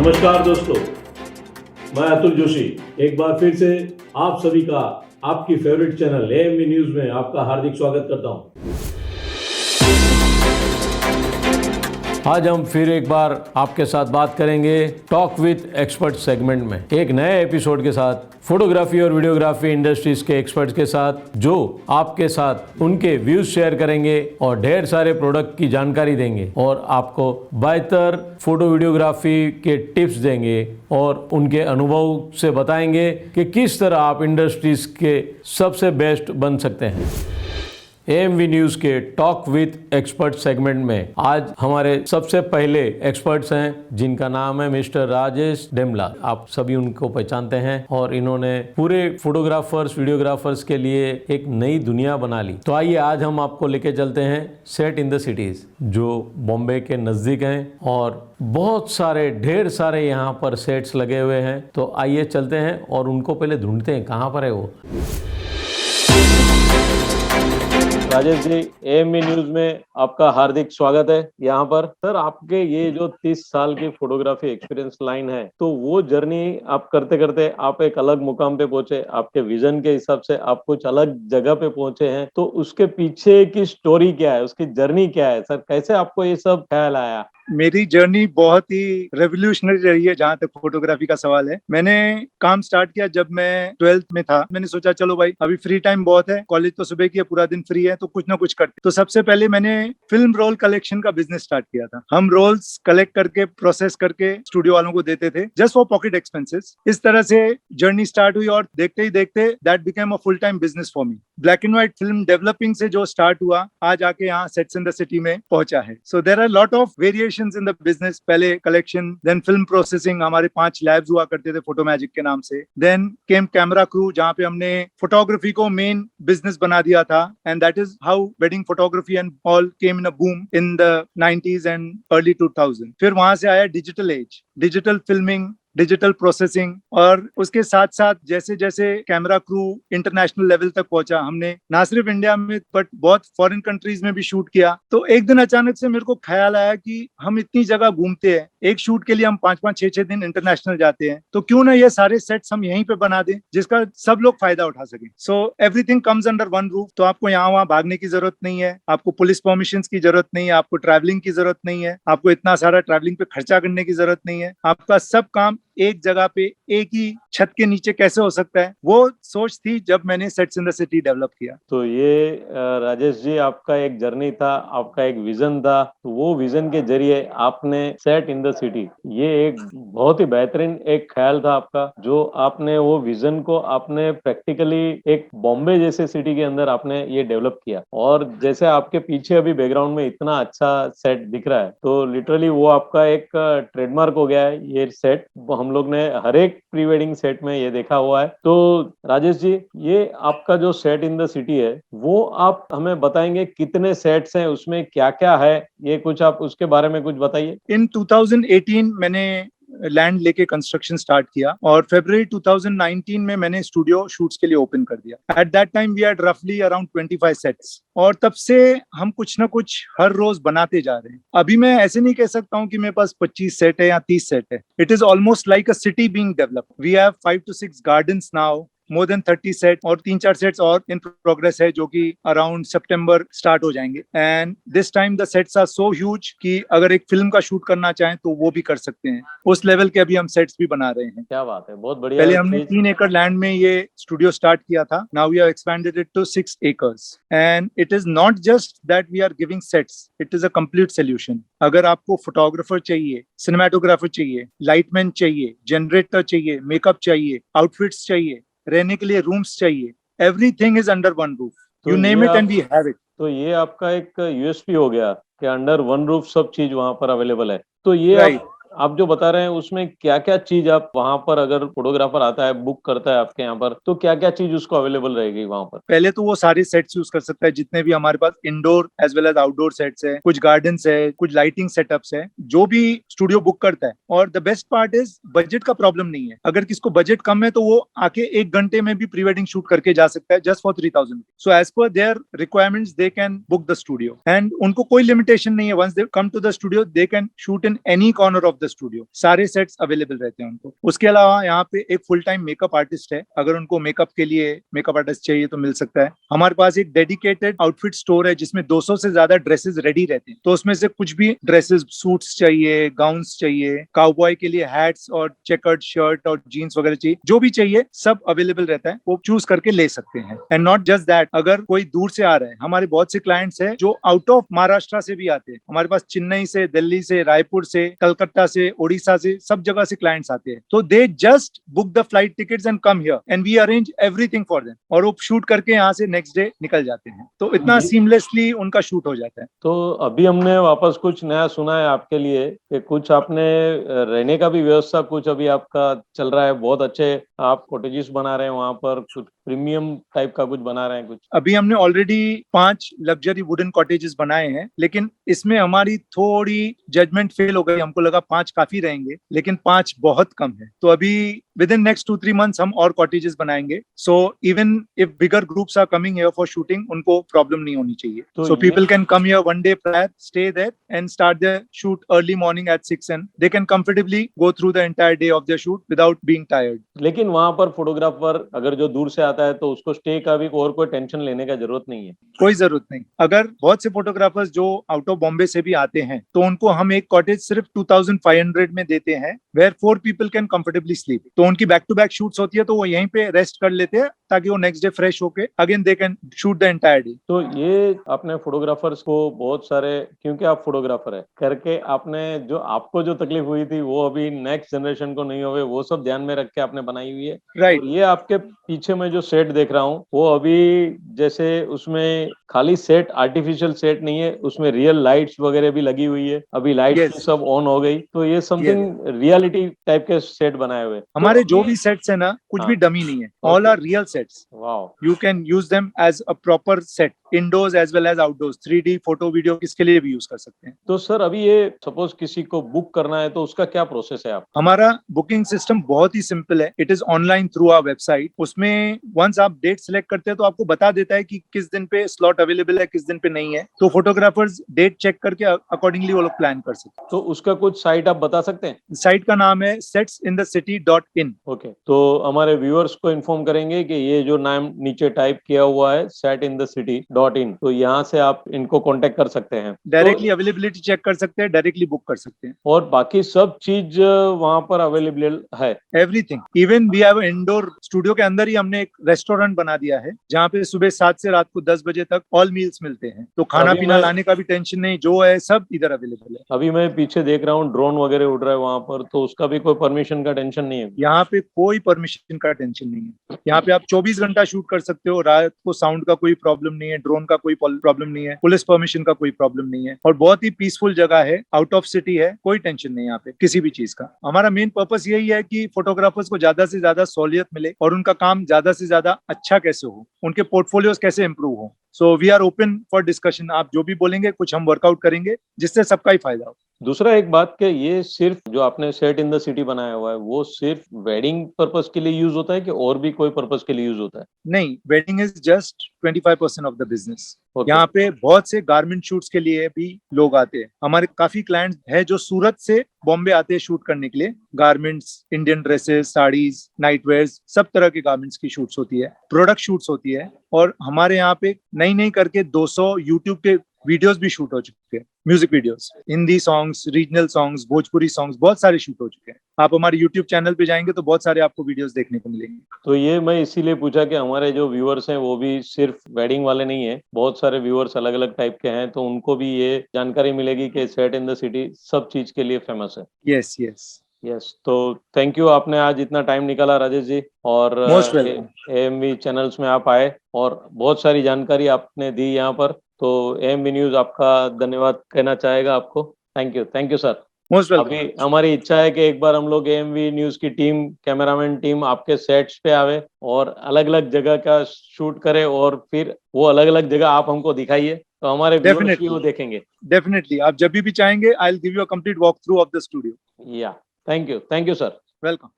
नमस्कार दोस्तों, मैं अतुल जोशी एक बार फिर से आप सभी का आपकी फेवरेट चैनल एएमवी न्यूज में आपका हार्दिक स्वागत करता हूं। आज हम फिर एक बार आपके साथ बात करेंगे टॉक विद एक्सपर्ट सेगमेंट में एक नए एपिसोड के साथ, फोटोग्राफी और वीडियोग्राफी इंडस्ट्रीज के एक्सपर्ट्स के साथ जो आपके साथ उनके व्यूज शेयर करेंगे और ढेर सारे प्रोडक्ट की जानकारी देंगे और आपको बेहतर फोटो वीडियोग्राफी के टिप्स देंगे और उनके अनुभव से बताएंगे कि किस तरह आप इंडस्ट्रीज के सबसे बेस्ट बन सकते हैं। एएमवी न्यूज के टॉक विद एक्सपर्ट सेगमेंट में आज हमारे सबसे पहले एक्सपर्ट्स हैं जिनका नाम है मिस्टर राजेश डेमला। आप सभी उनको पहचानते हैं और इन्होंने पूरे फोटोग्राफर्स वीडियोग्राफर्स के लिए एक नई दुनिया बना ली। तो आइए आज हम आपको लेके चलते हैं सेट इन द सिटीज जो बॉम्बे के नज़दीक हैं और बहुत सारे ढेर सारे यहाँ पर सेट्स लगे हुए हैं। तो आइए चलते हैं और उनको पहले ढूंढते हैं कहाँ पर है वो। राजेश जी, एएमवी न्यूज में आपका हार्दिक स्वागत है यहाँ पर। सर, आपके ये जो 30 साल की फोटोग्राफी एक्सपीरियंस लाइन है, तो वो जर्नी आप करते करते आप एक अलग मुकाम पे पहुंचे, आपके विजन के हिसाब से आप कुछ अलग जगह पे पहुंचे हैं। तो उसके पीछे की स्टोरी क्या है, उसकी जर्नी क्या है सर? कैसे आपको ये सब ख्याल आया? मेरी जर्नी बहुत ही रेवोल्यूशनरी रही है जहां तक फोटोग्राफी का सवाल है। मैंने काम स्टार्ट किया जब मैं 12th में था। मैंने सोचा चलो भाई अभी फ्री टाइम बहुत है, कॉलेज तो सुबह की है, पूरा दिन फ्री है, तो कुछ ना कुछ करते। तो सबसे पहले मैंने फिल्म रोल कलेक्शन का बिजनेस स्टार्ट किया था। हम रोल्स कलेक्ट करके प्रोसेस करके स्टूडियो वालों को देते थे जस्ट फॉर पॉकेट एक्सपेंसेस। इस तरह से जर्नी स्टार्ट हुई और देखते ही देखते that became a full time business for me. Black and white film developing से जो स्टार्ट हुआ आज आके यहाँ सेट्स इन द सिटी में पहुंचा है। So there are lot of variations in the business. पहले कलेक्शन, देन फिल्म प्रोसेसिंग, हमारे 5 लैब्स हुआ करते थे फोटो मैजिक के नाम से। देन केम कैमरा क्रू जहाँ पे हमने फोटोग्राफी को मेन बिजनेस बना दिया था and that is how wedding photography and all came in a boom in the 90s and early 2000। फिर वहां से आया digital age, digital filming, digital processing और उसके साथ साथ जैसे जैसे कैमरा क्रू इंटरनेशनल लेवल तक पहुंचा, हमने ना सिर्फ इंडिया में बट बहुत फॉरेन कंट्रीज में भी शूट किया। तो एक दिन अचानक से मेरे को ख्याल आया कि हम इतनी जगह घूमते हैं, एक शूट के लिए हम 5-5, 6-6 दिन इंटरनेशनल जाते हैं, तो क्यों ना ये सारे सेट्स हम यहीं पे बना दें जिसका सब लोग फायदा उठा सके। So everything comes under one roof. तो आपको यहाँ वहां भागने की जरूरत नहीं है, आपको पुलिस परमिशन की जरूरत नहीं है, आपको ट्रैवलिंग की जरूरत नहीं है, आपको इतना सारा ट्रैवलिंग पे खर्चा करने की जरूरत नहीं है। आपका सब काम एक जगह पे एक ही छत के नीचे कैसे हो सकता है, वो सोच थी जब मैंने sets in the city develop किया। तो ये राजेश जी आपका एक जर्नी था, आपका एक विजन था। तो वो विजन के जरिए आपने सेट इन द सिटी, ये एक बहुत ही बेहतरीन एक ख्याल था आपका, जो आपने वो विजन को आपने प्रैक्टिकली एक बॉम्बे जैसे सिटी के अंदर आपने ये डेवलप किया। और जैसे आपके पीछे अभी बैकग्राउंड में इतना अच्छा सेट दिख रहा है, तो लिटरली वो आपका एक ट्रेडमार्क हो गया है ये सेट। हम लोग ने हर एक प्री वेडिंग सेट में ये देखा हुआ है। तो राजेश जी, ये आपका जो सेट इन द सिटी है, वो आप हमें बताएंगे कितने सेट्स हैं, उसमें क्या क्या है, ये कुछ आप उसके बारे में कुछ बताइए। इन 2018 मैंने लैंड लेके कंस्ट्रक्शन स्टार्ट किया और फरवरी 2019 में मैंने स्टूडियो शूट्स के लिए ओपन कर दिया। At that time we had रफली अराउंड 25 सेट्स और तब से हम कुछ ना कुछ हर रोज बनाते जा रहे हैं। अभी मैं ऐसे नहीं कह सकता हूँ कि मेरे पास 25 सेट है या 30 सेट है। It is almost like a city being developed. We have 5 to 6 gardens now, more than 30 set और 3-4 सेट्स और इन प्रोग्रेस है जो कि अराउंड सितंबर स्टार्ट हो जाएंगे। And this time the sets are so huge कि अगर एक फिल्म का शूट करना चाहें तो वो भी कर सकते हैं। उस लेवल के अभी हम सेट्स भी बना रहे हैं। क्या बात है, बहुत बढ़िया। पहले हमने 3 एकड़ लैंड में ये स्टूडियो स्टार्ट किया था। Now we have expanded it to 6 acres and it is not just that we are giving sets, it is a complete solution. अगर आपको फोटोग्राफर चाहिए, सिनेमाटोग्राफर चाहिए, लाइटमैन चाहिए, जनरेटर चाहिए, मेकअप चाहिए, आउटफिट्स चाहिए, रहने के लिए रूम्स चाहिए, everything is under one roof. You name it and we have it. तो ये आपका एक यूएसपी हो गया कि अंडर वन रूफ सब चीज वहां पर अवेलेबल है। तो ये Right. आप जो बता रहे हैं उसमें क्या क्या चीज आप वहां पर, अगर फोटोग्राफर आता है बुक करता है आपके यहाँ पर, तो क्या क्या चीज उसको अवेलेबल रहेगी वहां पर? पहले तो वो सारे सेट्स यूज कर सकता है जितने भी हमारे पास indoor as well as outdoor sets है, कुछ गार्डन्स है, कुछ लाइटिंग सेटअप्स है, जो भी स्टूडियो बुक करता है। और the best part is budget का प्रॉब्लम नहीं है। अगर किसको बजट कम है तो वो आके 1 घंटे में भी प्री वेडिंग शूट करके जा सकता है just for 3000। So as per their requirements they can book the studio and उनको कोई लिमिटेशन नहीं है। Once they come to the studio they can shoot in any corner of the studio, सारे sets available रहते हैं उनको। उसके अलावा यहाँ पे एक फुल टाइम मेकअप आर्टिस्ट है, अगर उनको मेकअप के लिए मेकअप आर्टिस्ट चाहिए तो मिल सकता है। हमारे पास एक डेडिकेटेड आउटफिट स्टोर है जिसमें 200 से ज्यादा ड्रेसेस रेडी रहते हैं, तो उसमें से कुछ भी ड्रेसेस, सूट्स चाहिए, गाउन्स चाहिए, काउबॉय के लिए हैट्स और चेकर्ड शर्ट और जीन्स वगैरह चाहिए, जो भी चाहिए सब अवेलेबल रहता है, वो चूज करके ले सकते हैं। एंड नॉट जस्ट दैट, अगर कोई दूर से आ रहा है, हमारे बहुत से क्लाइंट्स हैं जो आउट ऑफ महाराष्ट्र से भी आते हैं। हमारे पास चेन्नई से, दिल्ली से, रायपुर से, कलकत्ता से, ओडिशा से, सब जगह से क्लाइंट्स आते हैं। तो they just book the flight tickets and come here and we arrange everything for them, और वो शूट करके यहाँ से नेक्स्ट डे निकल जाते हैं। तो इतना सीमलेसली उनका शूट हो जाता है। तो अभी हमने वापस कुछ नया सुना है आपके लिए कि कुछ आपने रहने का भी व्यवस्था कुछ अभी आपका चल रहा है, बहुत अच्छे आप कॉटेजेस बना रहे हैं वहां पर, कुछ प्रीमियम टाइप का कुछ बना रहे हैं कुछ। अभी हमने ऑलरेडी 5 लग्जरी वुडन कॉटेजेस बनाए हैं, लेकिन इसमें हमारी थोड़ी जजमेंट फेल हो गई। हमको लगा 5 काफी रहेंगे, लेकिन 5 बहुत कम है। तो अभी विद इन नेक्स्ट 2-3 मंथ्स हम और कॉटेजेस बनाएंगे। So even if bigger groups are coming here for shooting, उनको प्रॉब्लम नहीं होनी चाहिए। So people can come here one day prior, stay there and start their shoot early morning at 6 and they can comfortably go through the entire day of their shoot without being tired. लेकिन वहां पर photographer अगर जो दूर से आता है तो उसको स्टे का भी और कोई टेंशन लेने का जरूरत नहीं है? कोई जरूरत नहीं। अगर बहुत से फोटोग्राफर्स जो आउट ऑफ बॉम्बे से भी आते हैं, तो उनको हम एक कॉटेज सिर्फ 2500 में देते हैं, where 4 people can comfortably sleep. तो उनकी बैक टू बैक शूट्स होती है, तो वो यहीं पे रेस्ट कर लेते हैं ताकि वो नेक्स्ट डे फ्रेश होके again they can shoot the entire day. तो ये आपने फोटोग्राफर्स को बहुत सारे, क्योंकि आप फोटोग्राफर है करके, आपने जो आपको जो तकलीफ हुई थी वो अभी नेक्स्ट जनरेशन को नहीं होवे, वो सब ध्यान में रख के आपने बनाई हुई है। राइट। ये आपके पीछे में जो सेट देख रहा हूँ वो अभी जैसे उसमें खाली सेट, आर्टिफिशियल सेट नहीं है, उसमें रियल लाइट्स वगैरह भी लगी हुई है। अभी लाइट्स भी सब ऑन हो गई, तो ये समथिंग रियलिटी टाइप के सेट बनाए हुए। हमारे जो भी सेट्स है ना, कुछ भी डमी नहीं है, all are real sets. Wow. You can use them as a proper set, indoors as well as outdoors, 3D photo video किसके लिए भी यूज कर सकते हैं। तो सर अभी ये सपोज किसी को बुक करना है तो उसका क्या प्रोसेस है? आप हमारा बुकिंग सिस्टम बहुत ही सिंपल है। It is online through our website. उसमें वंस आप डेट सिलेक्ट करते हैं तो आपको बता देता है कि किस दिन पे स्लॉट अवेलेबल है, किस दिन पे नहीं है। तो फोटोग्राफर्स डेट चेक करके अकॉर्डिंगली वो लोग प्लान कर सकते हैं। तो उसका कुछ साइट आप बता सकते हैं? साइट का नाम है setsinthecity.in। ओके, तो हमारे व्यूअर्स को इन्फॉर्म करेंगे कि ये जो नाम नीचे टाइप किया हुआ है setinthe.in, तो यहाँ से आप इनको कांटेक्ट कर सकते हैं, डायरेक्टली अवेलेबिलिटी चेक कर सकते हैं, डायरेक्टली बुक कर सकते हैं, और बाकी सब चीज वहां पर अवेलेबल है। Everything. Even we have indoor studio के अंदर ही हमने एक रेस्टोरेंट बना दिया है, जहाँ पे सुबह 7 से रात को 10 बजे तक ऑल मील्स मिलते हैं। तो खाना पीना लाने का भी टेंशन नहीं, जो है सब इधर अवेलेबल है। अभी मैं पीछे देख रहा हूँ ड्रोन वगैरह उड़ रहा है वहां पर, तो उसका भी कोई परमिशन का टेंशन नहीं है? यहाँ पे कोई परमिशन का टेंशन नहीं है। यहाँ पे आप 24 घंटा शूट कर सकते हो। रात को साउंड का कोई प्रॉब्लम नहीं है, ड्रोन का कोई प्रॉब्लम नहीं है, पुलिस परमिशन का कोई प्रॉब्लम नहीं है, और बहुत ही पीसफुल जगह है, आउट ऑफ सिटी है, कोई टेंशन नहीं यहाँ पे किसी भी चीज का। हमारा मेन पर्पस यही है कि फोटोग्राफर्स को ज्यादा से ज्यादा सहूलियत मिले और उनका काम ज्यादा से ज्यादा अच्छा कैसे हो, उनके पोर्टफोलियोज कैसे इंप्रूव हो। So we are open for discussion. आप जो भी बोलेंगे कुछ हम वर्कआउट करेंगे जिससे सबका ही फायदा हो। दूसरा एक बात कि ये सिर्फ जो आपने सेट इन द सिटी बनाया हुआ है वो सिर्फ वेडिंग पर्पस के लिए यूज होता है कि और भी कोई पर्पस के लिए यूज होता है? नहीं, wedding is just 25% of the business. Okay. यहाँ पे बहुत से गारमेंट शूट्स के लिए भी लोग आते हैं। हमारे काफी क्लाइंट्स हैं जो सूरत से बॉम्बे आते हैं शूट करने के लिए। Garments, Indian dresses, saris, night wears, सब तरह के गारमेंट्स की शूट्स होती है, प्रोडक्ट शूट्स होती है। और हमारे यहाँ पे नई नई करके 200 यूट्यूब के वीडियोस भी शूट हो चुके हैं, music videos, Hindi songs, regional songs, Bhojpuri songs, बहुत सारे शूट हो चुके हैं। आप हमारे यूट्यूब चैनल पे जाएंगे तो बहुत सारे आपको वीडियोस देखने को मिलेंगे। तो ये मैं इसीलिए पूछा कि हमारे जो व्यूअर्स हैं वो भी सिर्फ वेडिंग वाले नहीं है, बहुत सारे व्यूअर्स अलग अलग टाइप के हैं, तो उनको भी ये जानकारी मिलेगी कि सेट इन द सिटी सब चीज के लिए फेमस है। यस यस यस, तो थैंक यू, आपने आज इतना टाइम निकाला राजेश जी, और AMV चैनल्स में आप आए और बहुत सारी जानकारी आपने दी यहाँ पर। तो AMV न्यूज आपका धन्यवाद कहना चाहेगा आपको। Thank you sir. अभी हमारी इच्छा है कि एक बार हम लोग AMV न्यूज की टीम, कैमरामैन टीम आपके सेट्स पे आवे और अलग अलग जगह का शूट करे, और फिर वो अलग अलग जगह आप हमको दिखाइए, तो हमारे व्यूअर्स भी वो देखेंगे। डेफिनेटली, आप जब भी चाहेंगे, I will give you a complete walk through of the studio. या, थैंक यू सर। वेलकम।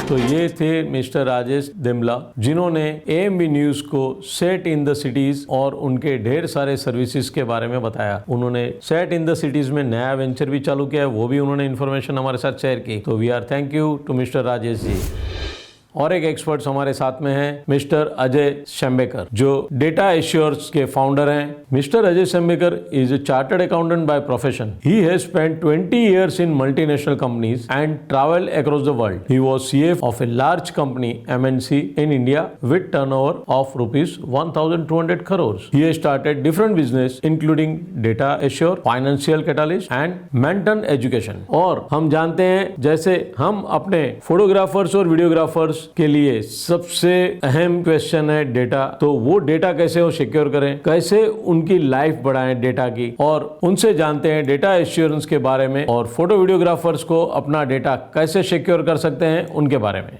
तो ये थे मिस्टर राजेश दिमला, जिन्होंने AMB न्यूज को सेट इन द सिटीज और उनके ढेर सारे सर्विसेज के बारे में बताया। उन्होंने सेट इन द सिटीज में नया वेंचर भी चालू किया है, वो भी उन्होंने इन्फॉर्मेशन हमारे साथ शेयर की। तो we are thank you to mister Rajesh ji. और एक एक्सपर्ट्स हमारे साथ में हैं मिस्टर अजय शेम्बेकर, जो डेटा एश्योर्स के फाउंडर हैं। Mister Ajay Shembekar is a chartered accountant by profession. He has spent 20 years in multinational companies and traveled across the world. He was CFO of a large company MNC in India with turnover of rupees 1,200 crores. He has started different business including Data Assure, Financial Catalyst and Menton Education. और हम जानते हैं जैसे हम अपने photographers और videographers के लिए सबसे अहम क्वेश्चन है डेटा, तो वो डेटा कैसे वो सिक्योर करें, कैसे उनकी लाइफ बढ़ाएं डेटा की, और उनसे जानते हैं डेटा एश्योरेंस के बारे में और फोटो वीडियोग्राफर्स को अपना डेटा कैसे सिक्योर कर सकते हैं उनके बारे में।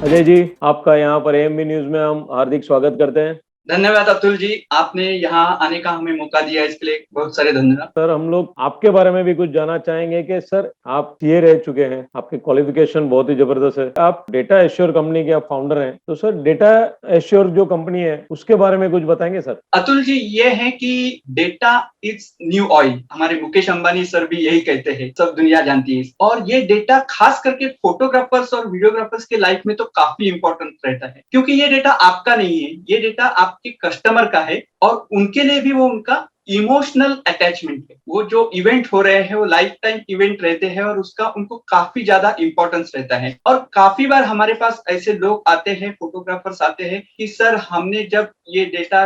अजय जी, आपका यहाँ पर AMB न्यूज में हम हार्दिक स्वागत करते हैं। धन्यवाद अतुल जी, आपने यहाँ आने का हमें मौका दिया, इसके लिए बहुत सारे धन्यवाद। सर, हम लोग आपके बारे में भी कुछ जानना चाहेंगे कि सर, आप ये रह चुके हैं, आपके क्वालिफिकेशन बहुत ही जबरदस्त है, आप डेटा एश्योर कंपनी के आप फाउंडर हैं, तो सर डेटा एश्योर जो कंपनी है उसके बारे में कुछ बताएंगे सर? अतुल जी, ये है कि डेटा इज न्यू ऑयल, हमारे मुकेश अंबानी सर भी यही कहते हैं, सब दुनिया जानती है। और ये डेटा खास करके फोटोग्राफर्स और वीडियोग्राफर्स के लाइफ में तो काफी इंपॉर्टेंट रहता है, क्योंकि ये डेटा आपका नहीं है, ये डेटा आपके कस्टमर का है और उनके लिए भी वो उनका इमोशनल अटैचमेंट है। वो जो इवेंट हो रहे हैं वो लाइफ टाइम इवेंट रहते हैं और उसका उनको काफी ज्यादा इंपॉर्टेंस रहता है। और काफी बार हमारे पास ऐसे लोग आते हैं, फोटोग्राफर्स आते हैं कि सर, हमने जब ये डेटा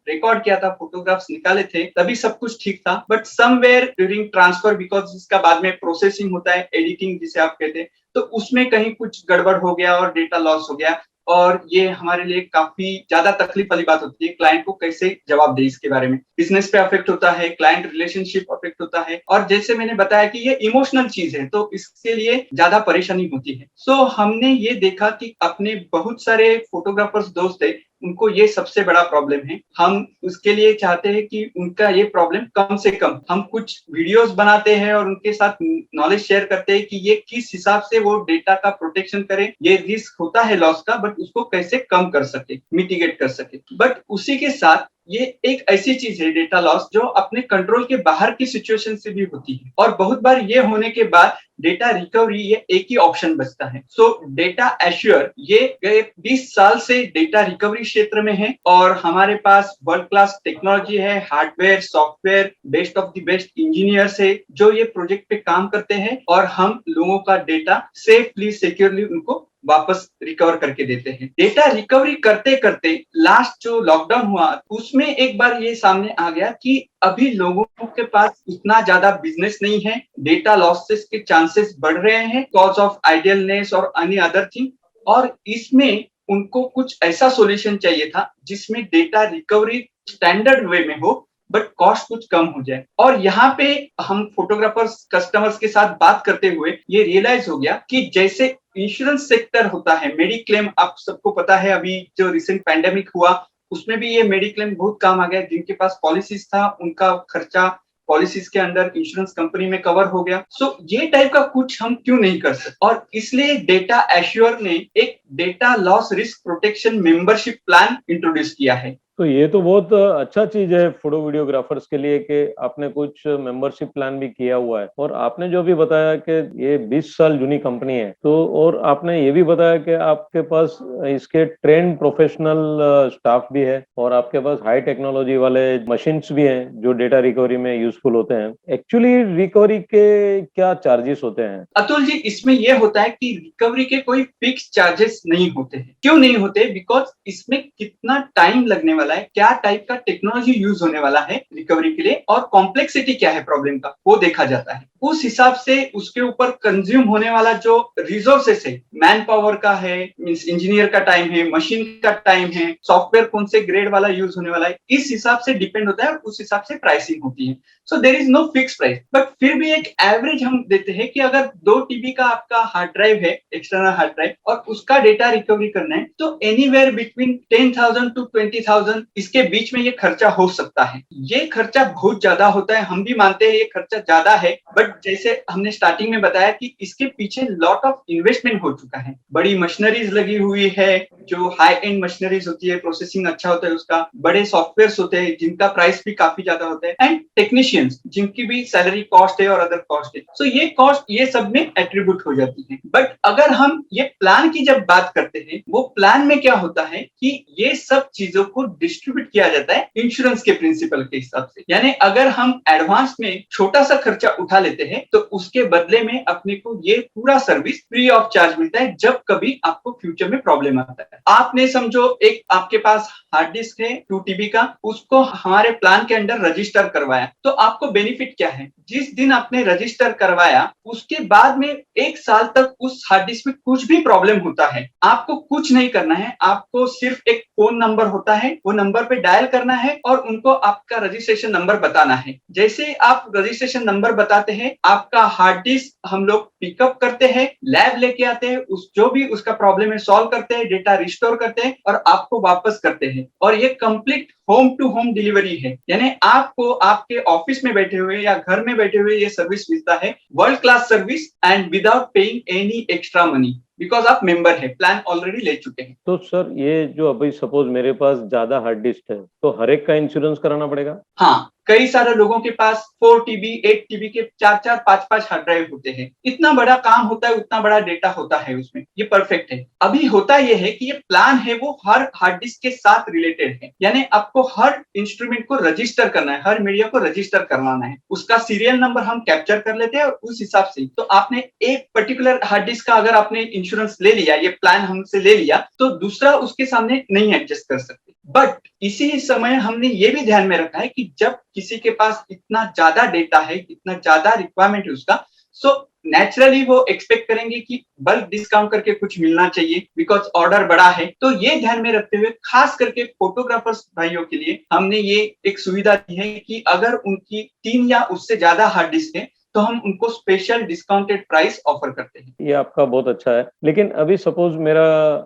रिकॉर्ड किया था, फोटोग्राफ्स निकाले थे, तभी सब कुछ ठीक था, but somewhere during transfer, because इसका बाद में प्रोसेसिंग होता है, एडिटिंग जिसे आप कहते हैं, तो उसमें कहीं कुछ गड़बड़ हो गया और डेटा लॉस हो गया। और ये हमारे लिए काफी ज्यादा तकलीफ वाली बात होती है। क्लाइंट को कैसे जवाब दे इसके बारे में, बिजनेस पे अफेक्ट होता है, क्लाइंट रिलेशनशिप अफेक्ट होता है, और जैसे मैंने बताया कि ये इमोशनल चीज है, तो इसके लिए ज्यादा परेशानी होती है। सो हमने ये देखा कि अपने बहुत सारे फोटोग्राफर्स दोस्त है, उनको ये सबसे बड़ा प्रॉब्लम है। हम उसके लिए चाहते हैं कि उनका ये प्रॉब्लम कम से कम, हम कुछ वीडियोस बनाते हैं और उनके साथ नॉलेज शेयर करते हैं कि ये किस हिसाब से वो डेटा का प्रोटेक्शन करें। ये रिस्क होता है लॉस का, बट उसको कैसे कम कर सके, मिटिगेट कर सके। बट उसी के साथ ये एक ऐसी चीज है डेटा लॉस जो अपने कंट्रोल के बाहर की सिचुएशन से भी होती है, और बहुत बार ये होने के बाद डेटा रिकवरी ये एक ही ऑप्शन बचता है। सो डेटा एश्योर ये गए 20 साल से डेटा रिकवरी क्षेत्र में है, और हमारे पास वर्ल्ड क्लास टेक्नोलॉजी है, hardware, software, best of the best engineers है जो ये प्रोजेक्ट पे काम करते हैं, और हम लोगों का डेटा सेफली, सिक्योरली उनको वापस रिकवर करके देते हैं। डेटा रिकवरी करते करते लास्ट जो लॉकडाउन हुआ उसमें एक बार ये सामने आ गया कि अभी लोगों के पास इतना ज्यादा बिजनेस नहीं है, डेटा लॉसेस के चांसेस बढ़ रहे हैं कॉज ऑफ आइडियलनेस और एनी अदर थिंग, और इसमें उनको कुछ ऐसा सॉल्यूशन चाहिए था जिसमें डेटा रिकवरी स्टैंडर्ड वे में हो बट कॉस्ट कुछ कम हो जाए। और यहाँ पे हम फोटोग्राफर्स कस्टमर्स के साथ बात करते हुए ये रियलाइज हो गया कि जैसे इंश्योरेंस सेक्टर होता है, मेडिक्लेम, आप सबको पता है, अभी जो रिसेंट पैंडेमिक हुआ उसमें भी ये मेडिक्लेम बहुत काम आ गया। जिनके पास पॉलिसीज था उनका खर्चा पॉलिसीज के अंदर इंश्योरेंस कंपनी में कवर हो गया। सो ये टाइप का कुछ हम क्यों नहीं कर सकते, और इसलिए डेटा एश्योर ने एक data loss risk protection membership plan introduce किया है। तो ये तो बहुत अच्छा चीज है फोटो वीडियोग्राफर्स के लिए कि आपने कुछ मेंबरशिप प्लान भी किया हुआ है। और आपने जो भी बताया कि ये 20 साल जूनी कंपनी है, तो और आपने ये भी बताया कि आपके पास इसके ट्रेंड प्रोफेशनल स्टाफ भी है और आपके पास हाई टेक्नोलॉजी वाले मशीन्स भी हैं जो डेटा रिकवरी में यूजफुल होते हैं। एक्चुअली रिकवरी के क्या चार्जेस होते हैं? अतुल जी, इसमें यह होता है कि रिकवरी के कोई फिक्स चार्जेस नहीं होते हैं। क्यों नहीं होते? बिकॉज इसमें कितना टाइम लगने वाला है, क्या टाइप का टेक्नोलॉजी यूज होने वाला है रिकवरी के लिए, और कॉम्प्लेक्सिटी क्या है प्रॉब्लम का, वो देखा जाता है। उस हिसाब से उसके ऊपर कंज्यूम होने वाला जो रिसोर्सेस है, मैन पावर का है, मींस इंजीनियर का टाइम है, मशीन का टाइम है, सॉफ्टवेयर कौन से ग्रेड वाला यूज होने वाला है, इस हिसाब से डिपेंड होता है और उस हिसाब से प्राइसिंग होती है। So there is no fix price, but फिर भी एक एवरेज हम देते हैं कि अगर 2 TB का आपका हार्ड ड्राइव है, एक्सटर्नल हार्ड ड्राइव, और उसका डेटा रिकवरी करना है, तो एनीवेयर बिटवीन 10,000 to 20,000 50,000 इसके बीच में ये खर्चा हो सकता है। ये खर्चा बहुत ज्यादा होता है, हम भी मानते हैं ये खर्चा ज्यादा है, बट जैसे हमने स्टार्टिंग में बताया कि इसके पीछे लॉट ऑफ इन्वेस्टमेंट हो चुका है। बड़ी मशीनरीज लगी हुई है, जो हाई एंड मशीनरीज होती है, प्रोसेसिंग अच्छा होता है उसका, बड़े सॉफ्टवेयर होते हैं जिनका प्राइस भी काफी ज्यादा होता है, एंड टेक्नीशियंस जिनकी भी सैलरी कॉस्ट है और अदर कॉस्ट है। सो ये कॉस्ट ये सब में एट्रीब्यूट हो जाती है। बट अगर हम ये प्लान की जब बात करते हैं, वो प्लान में क्या होता है कि ये सब चीजों को डिस्ट्रीब्यूट किया जाता है इंश्योरेंस के प्रिंसिपल के हिसाब से। यानी अगर हम एडवांस में छोटा सा खर्चा उठा लेते हैं तो उसके बदले में अपने को ये पूरा सर्विस फ्री ऑफ चार्ज मिलता है जब कभी आपको फ्यूचर में प्रॉब्लम आता है। आपने समझो एक आपके पास हार्ड डिस्क है 2 TB का, उसको हमारे प्लान के अंडर रजिस्टर करवाया, तो आपको बेनिफिट क्या है? जिस दिन आपने रजिस्टर करवाया उसके बाद में 1 साल तक उस हार्ड डिस्क में कुछ भी प्रॉब्लम होता है, आपको कुछ नहीं करना है, आपको सिर्फ एक फोन नंबर होता है, वो नंबर पे डायल करना है और उनको आपका रजिस्ट्रेशन नंबर बताना है। जैसे आप रजिस्ट्रेशन नंबर बताते हैं, आपका हार्ड डिस्क हम लोग पिकअप करते हैं, लैब लेके आते हैं, उस जो भी उसका प्रॉब्लम है सॉल्व करते हैं, डेटा रिस्टोर करते हैं और आपको वापस करते हैं। और ये complete home to home delivery है, यानी आपको आपके ऑफिस में बैठे हुए या घर में बैठे हुए ये सर्विस मिलता है, world class service and without paying any extra money, because आप मेंबर है, प्लान ऑलरेडी ले चुके हैं। तो सर ये जो अभी सपोज मेरे पास ज्यादा हार्ड डिस्क है तो हर एक का इंश्योरेंस कराना पड़ेगा? हाँ, कई सारे लोगों के पास 4 TB 8 TB के 4 5 हार्ड ड्राइव होते हैं। इतना बड़ा काम होता है, उतना बड़ा डेटा होता है उसमें, ये परफेक्ट है। अभी होता यह है कि ये प्लान है वो हर हार्ड डिस्क के साथ रिलेटेड है, यानी आपको हर इंस्ट्रूमेंट को रजिस्टर करना है, हर मीडिया को रजिस्टर करवाना है, उसका सीरियल नंबर हम कैप्चर कर लेते हैं और उस हिसाब से तो आपने एक पर्टिकुलर हार्ड डिस्क का अगर आपने इंश्योरेंस ले लिया, ये प्लान हमसे ले लिया, तो दूसरा उसके सामने नहीं एडजस्ट कर सकते। बट इसी समय हमने ये भी ध्यान में रखा है कि जब किसी के पास इतना ज्यादा डेटा है, इतना ज्यादा रिक्वायरमेंट है उसका, सो नेचुरली वो एक्सपेक्ट करेंगे कि बल्क डिस्काउंट करके कुछ मिलना चाहिए बिकॉज ऑर्डर बड़ा है। तो ये ध्यान में रखते हुए खास करके फोटोग्राफर्स भाइयों के लिए हमने ये एक सुविधा दी है कि अगर उनकी 3 या उससे ज्यादा हार्ड डिस्क है तो हम उनको स्पेशल डिस्काउंटेड प्राइस ऑफर करते हैं। ये आपका बहुत अच्छा है। लेकिन अभी सपोज मेरा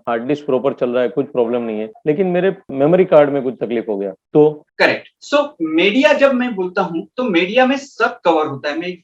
हार्ड डिस्क प्रॉपर चल रहा है, कुछ प्रॉब्लम नहीं है, लेकिन मेरे मेमोरी कार्ड में कुछ तकलीफ हो गया तो? करेक्ट। सो मीडिया जब मैं बोलता हूं तो मीडिया में सब कवर होता है। मैं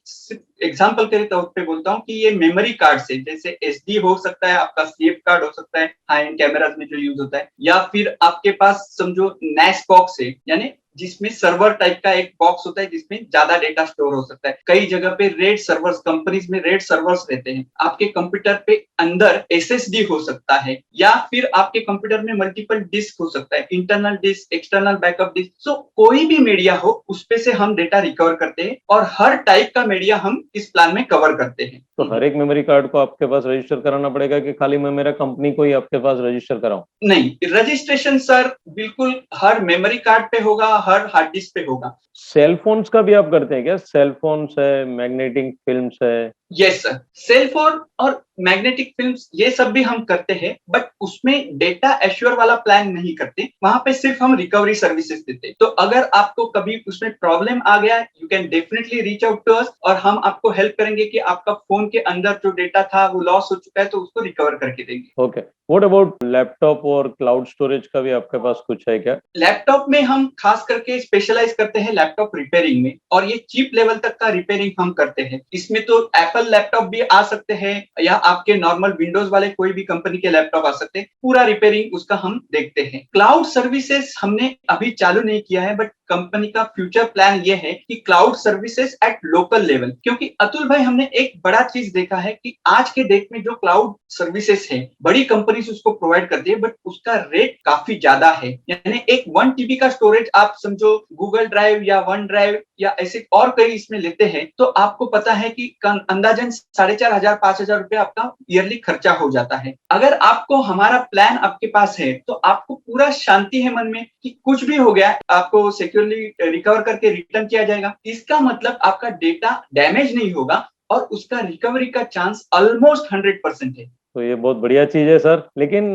एग्जांपल के तौर पे बोलता हूं कि ये मेमोरी कार्ड से, जैसे SD हो सकता है, आपका सेफ कार्ड हो सकता है, हाई एंड कैमरास में जो यूज होता है, या फिर आपके पास समझो NAS बॉक्स है, यानी जिसमें सर्वर टाइप का एक बॉक्स होता है जिसमें ज्यादा डेटा स्टोर हो सकता है। कई जगह पे रेड सर्वर्स, कंपनीज में रेड सर्वर्स रहते हैं। आपके कंप्यूटर पे अंदर SSD हो सकता है, या फिर आपके कंप्यूटर में मल्टीपल डिस्क हो सकता है, internal disk, external backup disk. So कोई भी मीडिया हो उस पे से हम डेटा रिकवर करते हैं और हर टाइप का मीडिया हम इस प्लान में कवर करते हैं। तो हर एक मेमोरी कार्ड को आपके पास रजिस्टर कराना पड़ेगा कि खाली मैं मेरा कंपनी को ही आपके पास रजिस्टर कराऊं? नहीं, रजिस्ट्रेशन सर बिल्कुल हर मेमोरी कार्ड पे होगा, हर हार्ड डिस्क पे होगा। सेल फोन्स का भी आप करते हैं क्या? सेल फोन्स है, मैग्नेटिक फिल्म्स है? यस सर, सेल फोन और मैग्नेटिक फिल्म्स ये सब भी हम करते हैं, बट उसमें डेटा एश्योर वाला प्लान नहीं करते। वहां पे सिर्फ हम रिकवरी सर्विसेज देते हैं। तो अगर आपको कभी उसमें प्रॉब्लम आ गया, you can definitely reach out to us और हम आपको हेल्प करेंगे कि आपका फोन के अंदर जो डेटा था वो लॉस हो चुका है तो उसको रिकवर करके देंगे। ओके, व्हाट अबाउट लैपटॉप और क्लाउड स्टोरेज का भी आपके पास कुछ है क्या? लैपटॉप में हम खास करके स्पेशलाइज करते हैं लैपटॉप रिपेयरिंग में, और ये चीप लेवल तक का रिपेयरिंग हम करते हैं। इसमें तो एप्पल लैपटॉप भी आ सकते हैं या आपके नॉर्मल विंडोज वाले कोई भी कंपनी के लैपटॉप आ सकते हैं, पूरा रिपेयरिंग उसका हम देखते हैं। क्लाउड सर्विसेज हमने अभी चालू नहीं किया है, बट कंपनी का फ्यूचर प्लान ये है कि cloud services at local level, क्योंकि अतुल भाई हमने एक बड़ा चीज देखा है कि आज के डेट में जो क्लाउड सर्विसेज है बड़ी कंपनीज उसको प्रोवाइड करती है, बट उसका रेट काफी ज्यादा है। यानी एक 1 TB का स्टोरेज आप समझो गूगल ड्राइव या वन ड्राइव या ऐसे और कई इसमें लेते हैं तो आपको पता है कि अंदाजन 4,500 5,000 रुपए आपका ईयरली खर्चा हो जाता है। अगर आपको हमारा प्लान आपके पास है तो आपको पूरा शांति है मन में कि कुछ भी हो गया आपको सिक्योरली रिकवर करके रिटर्न किया जाएगा। इसका मतलब आपका डेटा डैमेज नहीं होगा और उसका रिकवरी का चांस ऑलमोस्ट 100% है। तो ये बहुत बढ़िया चीज है सर। लेकिन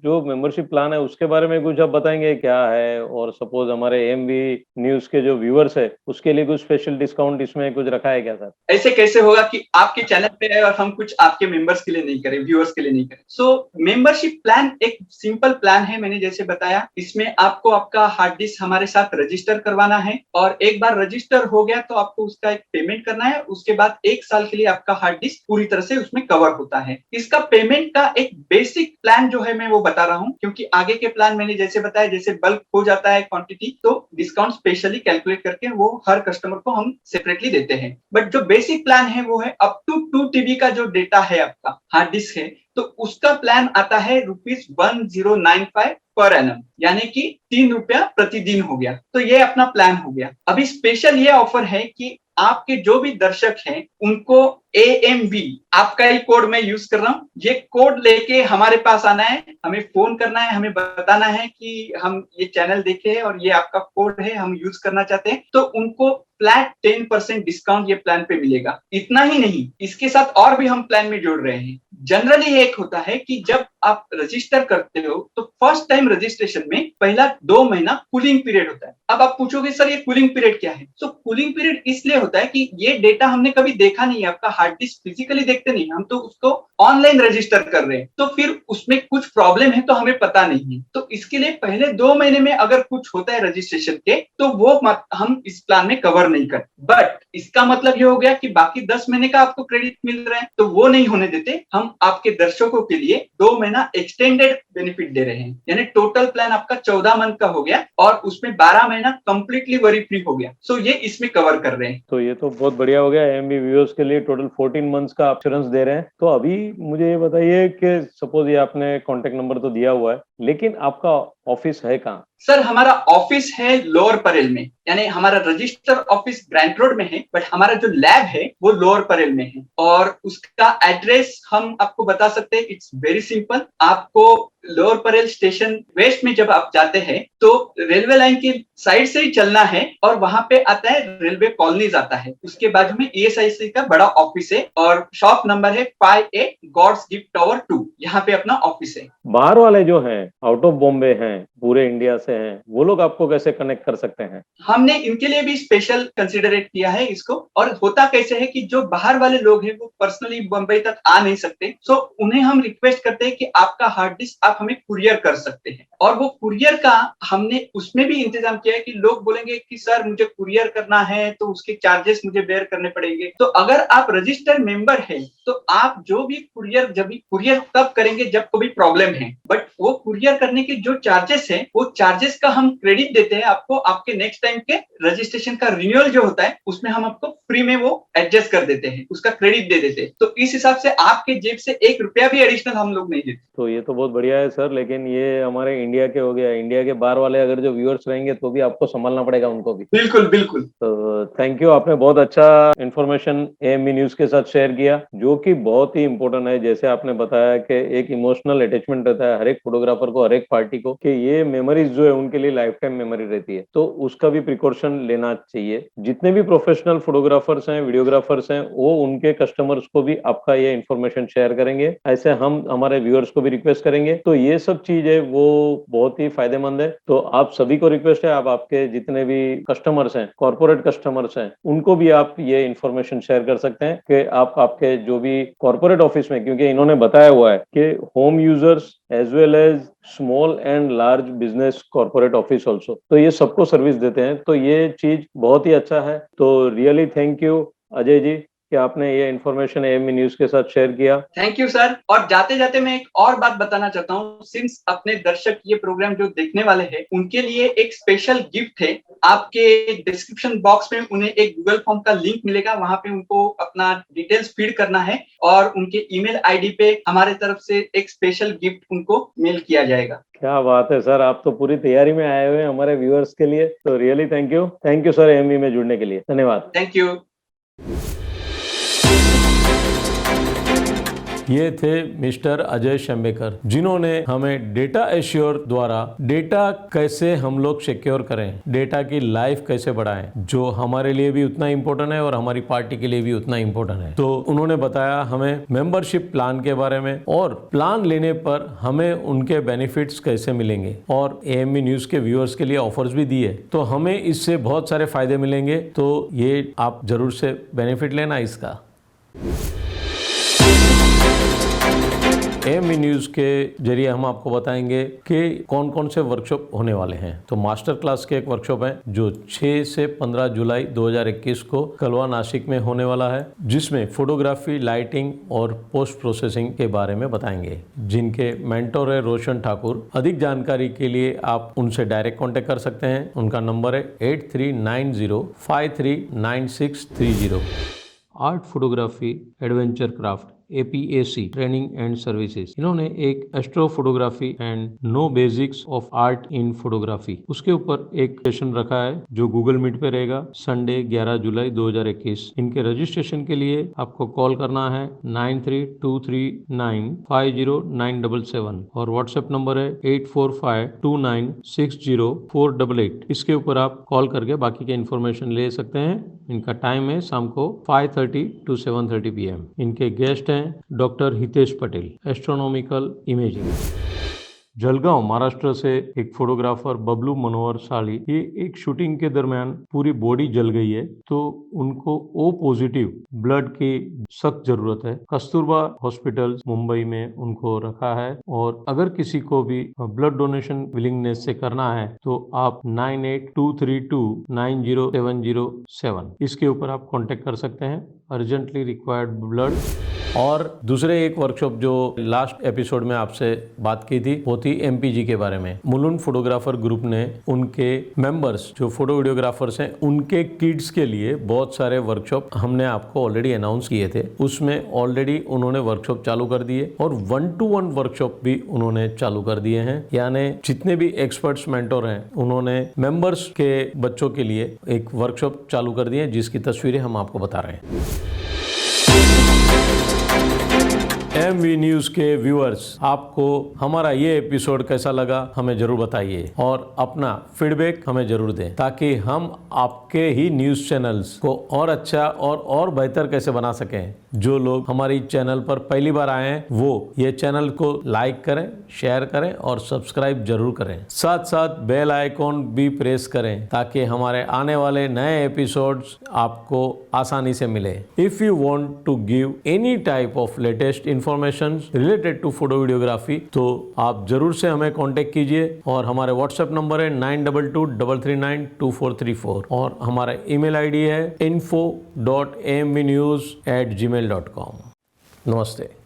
जो मेंबरशिप प्लान है उसके बारे में कुछ आप बताएंगे क्या है, और सपोज हमारे एएमवी न्यूज के जो व्यूअर्स है उसके लिए कुछ स्पेशल डिस्काउंट इसमें कुछ रखा है क्या सर? ऐसे कैसे होगा कि आपके चैनल पे है और हम कुछ आपके मेंबर्स के लिए नहीं करें, व्यूअर्स के लिए नहीं करें। सो मेंबरशिप प्लान एक सिंपल प्लान है, मैंने जैसे बताया। इसमें आपको आपका हार्ड डिस्क हमारे साथ रजिस्टर करवाना है, और एक बार रजिस्टर हो गया तो आपको उसका एक पेमेंट करना है। उसके बाद 1 साल के लिए आपका हार्ड डिस्क पूरी तरह से उसमें कवर होता है। इसका पेमेंट का एक बेसिक प्लान जो है मैं वो बता रहा हूँ, क्योंकि आगे के प्लान मैंने जैसे बताया, जैसे बल्क हो जाता है क्वांटिटी तो डिस्काउंट स्पेशली कैलकुलेट करके वो हर कस्टमर को हम सेपरेटली देते हैं। बट जो बेसिक प्लान है वो है अप टू 2 TB का जो डेटा है आपका हार्ड डिस्क है, तो उसका प्लान आता है ₹1095 पर एनम, यानी कि ₹3 प्रतिदिन हो गया। तो ये अपना प्लान हो गया। अभी स्पेशल ये ऑफर है कि आपके जो भी दर्शक हैं उनको AMV, आपका ही कोड मैं यूज कर रहा हूँ, ये कोड लेके हमारे पास आना है, हमें फोन करना है, हमें बताना है कि हम ये चैनल देखे हैं और ये आपका कोड है, हम यूज करना चाहते हैं। तो उनको फ्लैट 10% डिस्काउंट ये प्लान पे मिलेगा। इतना ही नहीं, इसके साथ और भी हम प्लान में जोड़ रहे हैं। जनरली एक होता है कि जब आप रजिस्टर करते हो तो फर्स्ट टाइम रजिस्ट्रेशन में पहला 2 महीना कूलिंग पीरियड होता है। अब आप पूछोगे सर ये कूलिंग पीरियड क्या है? तो कूलिंग पीरियड इसलिए होता है कि ये डेटा हमने कभी देखा नहीं है, आपका हार्ड डिस्क फिजिकली देखते नहीं, हम तो उसको ऑनलाइन रजिस्टर कर रहे हैं, तो फिर उसमें कुछ प्रॉब्लम है तो हमें पता नहीं है। तो इसके लिए पहले 2 महीने में अगर कुछ होता है रजिस्ट्रेशन के तो वो हम इस प्लान में कवर नहीं करते। बट इसका मतलब ये हो गया कि बाकी 10 महीने का आपको क्रेडिट मिल रहा है, तो वो नहीं होने देते। हम आपके दर्शकों के लिए 2 महीना एक्सटेंडेड बेनिफिट दे रहे हैं, यानी टोटल प्लान आपका 14 मंथ का हो गया और उसमें 12 महीना कंप्लीटली वरी फ्री हो गया। सो ये इसमें कवर कर रहे हैं। तो ये तो बहुत बढ़िया हो गया। AMV व्यूअर्स के लिए टोटल 14 मंथ्स का इंश्योरेंस दे रहे हैं। तो अभी मुझे ये बताइए कि सपोज ये आपने कॉन्टेक्ट नंबर तो दिया हुआ है, लेकिन आपका ऑफिस है कहाँ? सर हमारा ऑफिस है लोअर परेल में, यानी हमारा रजिस्टर ऑफिस ग्रैंट रोड में है, बट हमारा जो लैब है वो लोअर परेल में है। और उसका एड्रेस हम आपको बता सकते हैं, इट्स वेरी सिंपल। आपको लोअर परेल स्टेशन वेस्ट में जब आप जाते हैं तो रेलवे लाइन की साइड से ही चलना है और वहां पे आता है रेलवे कॉलोनीज आता है, उसके बाजू में ESIC का बड़ा ऑफिस है और शॉप नंबर है 5A गॉड्स गिफ्ट टावर 2, यहाँ पे अपना ऑफिस है। बाहर वाले जो हैं, आउट ऑफ बॉम्बे हैं, पूरे इंडिया से हैं, वो लोग आपको कैसे कनेक्ट कर सकते हैं? हमने इनके लिए भी स्पेशल कंसिडरेट किया है इसको। और होता कैसे है कि जो बाहर वाले लोग हैं वो पर्सनली बंबई तक आ नहीं सकते, सो उन्हें हम रिक्वेस्ट करते हैं कि आपका हार्ड डिस्क आप हमें कुरियर कर सकते हैं। और वो कुरियर का हमने उसमें भी इंतजाम किया है कि लोग बोलेंगे कि सर मुझे कुरियर करना है तो उसके चार्जेस मुझे बेयर करने पड़ेंगे। तो अगर आप रजिस्टर्ड मेंबर हैं तो आप जो भी कुरियर तब करेंगे जब कोई प्रॉब्लम है, बट वो कुरियर करने के जो चार्जेस है वो चार्जेस का हम क्रेडिट देते हैं आपको। आपके नेक्स्ट टाइम के रजिस्ट्रेशन का रिन्यूअल जो होता है उसमें हम आपको फ्री में वो एडजस्ट कर देते हैं, उसका क्रेडिट दे देते हैं। तो इस हिसाब से आपके जेब से ₹1 भी एडिशनल हम लोग नहीं देते। तो ये तो बहुत बढ़िया है सर, लेकिन ये हमारे इंडिया के हो गया। इंडिया के बाहर वाले अगर जो व्यूअर्स रहेंगे तो भी आपको संभालना पड़ेगा उनको भी। बिल्कुल बिल्कुल। तो थैंक यू, आपने बहुत अच्छा इन्फॉर्मेशन AMV न्यूज के साथ शेयर किया, जो कि बहुत ही इंपॉर्टेंट है। जैसे आपने बताया कि एक इमोशनल अटैचमेंट रहता है हर एक फोटोग्राफर को, हर एक पार्टी को, कि ये मेमोरीज जो है उनके लिए लाइफ टाइम मेमोरी रहती है, तो उसका भी प्रिकॉशन लेना चाहिए। जितने भी प्रोफेशनल फोटोग्राफर्स हैं, वीडियोग्राफर्स हैं, वो उनके कस्टमर्स को भी आपका ये इन्फॉर्मेशन शेयर करेंगे। ऐसे हम हमारे व्यूअर्स को भी रिक्वेस्ट करेंगे। तो ये सब चीज है वो बहुत ही फायदेमंद है। तो आप सभी को रिक्वेस्ट है, आप आपके जितने भी कस्टमर्स हैं, कॉर्पोरेट कस्टमर्स हैं, उनको भी आप ये इन्फॉर्मेशन शेयर कर सकते हैं कि आप आपके जो भी कॉर्पोरेट ऑफिस में, क्योंकि इन्होंने बताया हुआ है कि home users as well as small and large business corporate office also, तो ये सबको सर्विस देते हैं। तो ये चीज बहुत ही अच्छा है। तो really thank you Ajay ji कि आपने ये इन्फॉर्मेशन AMV न्यूज के साथ शेयर किया। Thank you sir. और जाते जाते मैं एक और बात बताना चाहता हूँ, सिंस अपने दर्शक ये प्रोग्राम जो देखने वाले हैं उनके लिए एक स्पेशल गिफ्ट है। आपके डिस्क्रिप्शन बॉक्स में उन्हें एक गूगल फॉर्म का लिंक मिलेगा, वहां पे उनको अपना डिटेल्स फीड करना है और उनके ईमेल आईडी पे हमारे तरफ से एक स्पेशल गिफ्ट उनको मेल किया जाएगा। क्या बात है सर, आप तो पूरी तैयारी में आए हुए हैं हमारे व्यूअर्स के लिए। तो really thank you sir AMV में जुड़ने के लिए। धन्यवाद। Thank you. ये थे मिस्टर अजय शंबेकर, जिन्होंने हमें डेटा एश्योर द्वारा डेटा कैसे हम लोग सिक्योर करें, डेटा की लाइफ कैसे बढ़ाएं, जो हमारे लिए भी उतना इम्पोर्टेंट है और हमारी पार्टी के लिए भी उतना इम्पोर्टेंट है। तो उन्होंने बताया हमें मेंबरशिप प्लान के बारे में और प्लान लेने पर हमें उनके बेनिफिट्स कैसे मिलेंगे, और एएमवी न्यूज के व्यूअर्स के लिए ऑफर्स भी दिए। तो हमें इससे बहुत सारे फायदे मिलेंगे, तो ये आप जरूर से बेनिफिट लेना इसका। एएमवी न्यूज़ के जरिए हम आपको बताएंगे कि कौन कौन से वर्कशॉप होने वाले हैं। तो मास्टर क्लास के एक वर्कशॉप है जो 6 से 15 जुलाई 2021 को कलवा नासिक में होने वाला है, जिसमें फोटोग्राफी, लाइटिंग और पोस्ट प्रोसेसिंग के बारे में बताएंगे, जिनके मेंटोर है रोशन ठाकुर। अधिक जानकारी के लिए आप उनसे डायरेक्ट कॉन्टेक्ट कर सकते हैं। उनका नंबर है 8390539630। Art, photography, adventure craft, APAC training and services, इन्होंने एक astro photography and know basics of art in photography, उसके ऊपर एक सेशन रखा है जो गूगल मीट पे रहेगा संडे 11 जुलाई 2021। इनके रजिस्ट्रेशन के लिए आपको कॉल करना है 9323950977 और व्हाट्सएप नंबर है 8452960488। इसके ऊपर आप कॉल करके बाकी के इन्फॉर्मेशन ले सकते हैं। इनका टाइम है शाम को 5:30 to 7:30 PM। इनके गेस्ट हैं doctor Hitesh Patel, astronomical imaging. Jalgaon Maharashtra से एक फोटोग्राफर बबलू मनोहर साली, ये एक शूटिंग के दरमियान पूरी बॉडी जल गई है, तो उनको O पॉजिटिव ब्लड की सख्त जरूरत है। कस्तूरबा हॉस्पिटल मुंबई में उनको रखा है, और अगर किसी को भी ब्लड डोनेशन विलिंगनेस से करना है तो आप 9823290707 इसके ऊपर आप कांटेक्ट कर सकते हैं। Urgently required blood. और दूसरे एक वर्कशॉप जो लास्ट एपिसोड में आपसे बात की थी वो थी MPG के बारे में। मुलुंड फोटोग्राफर ग्रुप ने उनके मेंबर्स जो फोटो वीडियोग्राफर्स हैं उनके किड्स के लिए बहुत सारे वर्कशॉप हमने आपको ऑलरेडी अनाउंस किए थे। उसमें ऑलरेडी उन्होंने वर्कशॉप चालू कर दिए और 1-to-1 वर्कशॉप भी उन्होंने चालू कर दिए हैं। यानी जितने भी एक्सपर्ट्स मेंटोर हैं उन्होंने मेंबर्स के बच्चों के लिए एक वर्कशॉप चालू कर दिए, जिसकी तस्वीरें हम आपको बता रहे हैं। एएमवी न्यूज़ के व्यूअर्स, आपको हमारा ये एपिसोड कैसा लगा हमें जरूर बताइए और अपना फीडबैक हमें जरूर दें, ताकि हम आपके ही न्यूज़ चैनल्स को और अच्छा और बेहतर कैसे बना सकें। जो लोग हमारी चैनल पर पहली बार आए हैं वो ये चैनल को लाइक करें, शेयर करें और सब्सक्राइब जरूर करें। साथ साथ बेल आइकॉन भी प्रेस करें ताकि हमारे आने वाले नए एपिसोड्स आपको आसानी से मिले। If you want to give any type of latest information related to photo videography तो आप जरूर से हमें कांटेक्ट कीजिए, और हमारे व्हाट्सएप नंबर है 9223392434 और हमारा ईमेल आईडी है info.amvnews@gmail.com। नमस्ते।